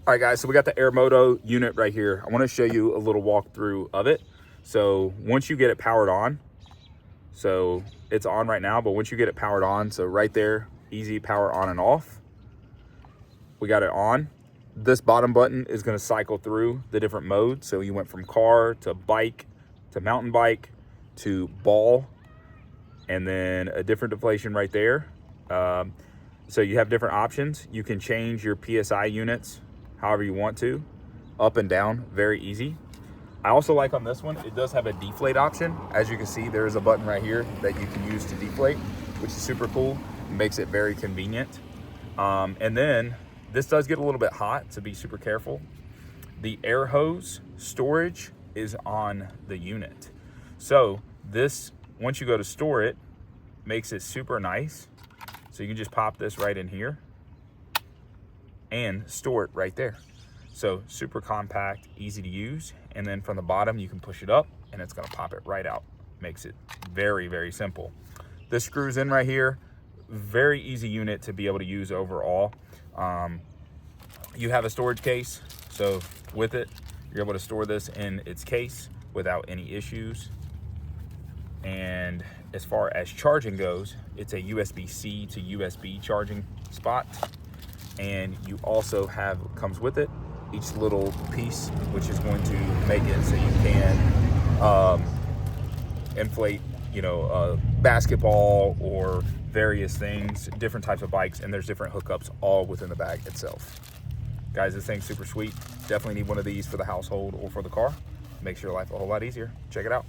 All right, guys, so we got the Airmoto unit right here. I want to show you a little walkthrough of it. So once you get it powered on, so it's on right now, but once you get it powered on, so right there, easy power on and off. We got it on. This bottom button is going to cycle through the different modes. So you went from car to bike to mountain bike to ball, and then a different deflation right there. So you have different options. You can change your PSI units however you want to, up and down, very easy. I also like on this one, it does have a deflate option. As you can see, there's a button right here that you can use to deflate, which is super cool. It makes it very convenient. And then this does get a little bit hot, so be super careful. The air hose storage is on the unit. So this, once you go to store it, makes it super nice. So you can just pop this right in here and store it right there. So super compact, easy to use. And then from the bottom, you can push it up and it's gonna pop it right out. Makes it very, very simple. This screws in right here. Very easy unit to be able to use overall. You have a storage case. So with it, you're able to store this in its case without any issues. And as far as charging goes, it's a USB-C to USB charging spot. And you also have, comes with it, each little piece, which is going to make it so you can inflate, you know, a basketball or various things, different types of bikes, and there's different hookups all within the bag itself. Guys, this thing's super sweet. Definitely need one of these for the household or for the car. Makes your life a whole lot easier. Check it out.